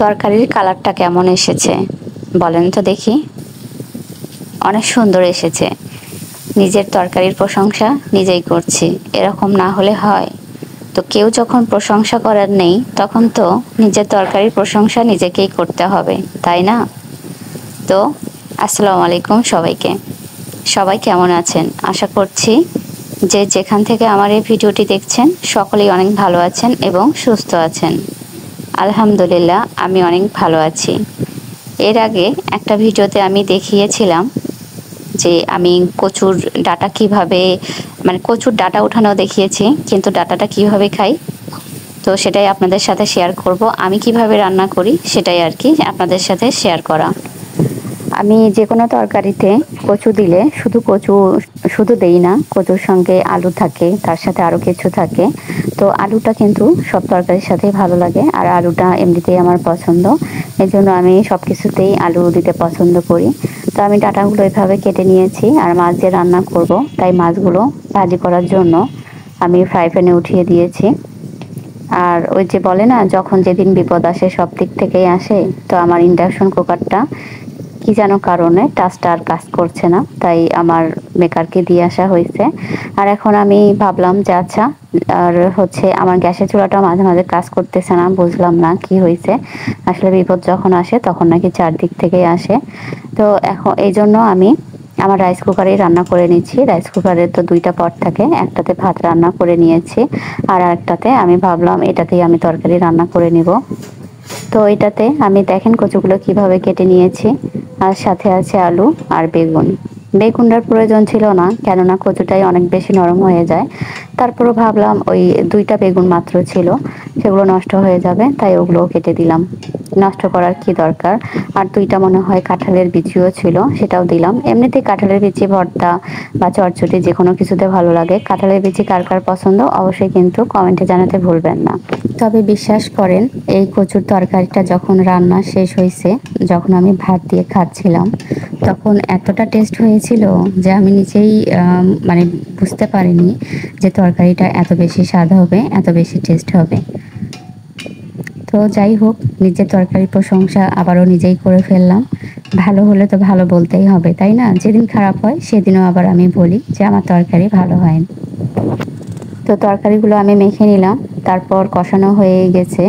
তরকারির কালারটা কেমন এসেছে বলেন তো দেখি। অনেক সুন্দর এসেছে। নিজের তরকারির প্রশংসা নিজেই করছি, এরকম না হলে হয়? তো কেউ যখন প্রশংসা করার নেই তখন তো নিজের তরকারির প্রশংসা নিজেকেই করতে হবে, তাই না? তো আসসালামু আলাইকুম সবাইকে। সবাই কেমন আছেন? আশা করছি যে যেখান থেকে আমার এই ভিডিওটি দেখছেন সকলেই অনেক ভালো আছেন এবং সুস্থ আছেন। আলহামদুলিল্লাহ, আমি অনেক ভালো আছি। এর আগে একটা ভিডিওতে আমি দেখিয়েছিলাম যে আমি কচুর ডাটা কিভাবে, মানে কচুর ডাটা ওঠানো দেখিয়েছি, কিন্তু ডাটাটা কিভাবে খাই তো সেটাই আপনাদের সাথে শেয়ার করব। আমি কিভাবে রান্না করি সেটাই আর কি আপনাদের সাথে শেয়ার করা। আমি যে কোনো তরকারিতে কচু দিলে শুধু দেই না, কচুর সঙ্গে আলু থাকে, তার সাথে আরও কিছু থাকে। তো আলুটা কিন্তু সব তরকারির সাথেই ভালো লাগে, আর আলুটা এমনিতেই আমার পছন্দ। এই জন্য আমি সব কিছুতেই আলু দিতে পছন্দ করি। তো আমি ডাঁটাগুলো এভাবে কেটে নিয়েছি, আর মাছ দিয়ে রান্না করব তাই মাছগুলো ভাজি করার জন্য আমি ফ্রাই প্যানে উঠিয়ে দিয়েছি। আর ওই যে বলে না, যখন যেদিন বিপদ আসে সব দিক থেকেই আসে, তো আমার ইন্ডাকশন কুকারটা কি যেন কারণে টাচটা আর কাজ করছে না, তাই আমার মেকারকে দিয়ে আসা হয়েছে। আর এখন আমি ভাবলাম যে আচ্ছা, আর হচ্ছে আমার গ্যাসের চুলাটা মাঝে মাঝে কাজ করতেছে না, বুঝলাম না কি হয়েছে। আসলে বিপদ যখন আসে তখন নাকি চারদিক থেকেই আসে। তো এখন এই জন্য আমি আমার রাইস কুকারেই রান্না করে নিচ্ছি। রাইস কুকারের তো দুইটা পট থাকে, একটাতে ভাত রান্না করে নিয়েছি, আর একটাতে আমি ভাবলাম এটাতেই আমি তরকারি রান্না করে নিব। তো এটাতে আমি দেখেন কচুগুলো কিভাবে কেটে নিয়েছি, আর সাথে আছে আলু আর বেগুন। বেগুনটার প্রয়োজন ছিল না, কেননা কচুটাই অনেক বেশি নরম হয়ে যায়। তারপরও ভাবলাম ওই দুইটা বেগুন মাত্র ছিল, সেগুলো নষ্ট হয়ে যাবে, তাই ওগুলোও কেটে দিলাম। নষ্ট করার কি দরকার। আর দুইটা মনে হয় কাঁঠালের বিচিও ছিল, সেটাও দিলাম। এমনিতেই কাঁঠালের বিচি ভর্তা বা চটচটি যে কোনো কিছুতে ভালো লাগে। কাঁঠালের বিচি কার কার পছন্দ অবশ্যই কিন্তু কমেন্টে জানাতে ভুলবেন না। তবে বিশ্বাস করেন, এই কচুর তরকারিটা যখন রান্না শেষ হয়েছে, যখন আমি ভাত দিয়ে খাচ্ছিলাম, তখন এতটা টেস্ট হয়েছিল যে আমি নিজেই মানে বুঝতে পারিনি যে তরকারিটা এত বেশি স্বাদ হবে, এত বেশি টেস্ট হবে। তো যাই হোক, নিজের তরকারির প্রশংসা আবারও নিজেই করে ফেললাম। ভালো হলে তো ভালো বলতেই হবে, তাই না? যেদিন খারাপ হয় সেদিনও আবার আমি বলি যে আমার তরকারি ভালো হয়নি। তো তরকারিগুলো আমি মেখে নিলাম, তারপর কষানো হয়ে গেছে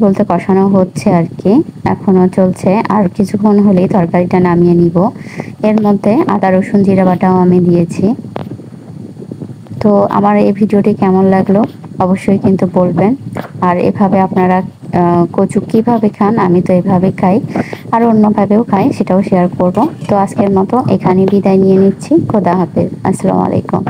বলতে কষানো হচ্ছে আর কি, এখনও চলছে। আর কিছুক্ষণ হলেই তরকারিটা নামিয়ে নিব। এর মধ্যে আদা রসুন জিরা বাটাও আমি দিয়েছি। তো আমার এই ভিডিওটি কেমন লাগলো অবশ্যই কিন্তু বলবেন। আর এভাবে আপনারা কচু কিভাবে খান? আমি তো এভাবে খাই, আর অন্যভাবেও খাই, সেটাও শেয়ার করব। তো আজকের মতো এখানে বিদায় নিয়ে নিচ্ছি। খোদা হাফেজ, আসসালামু আলাইকুম।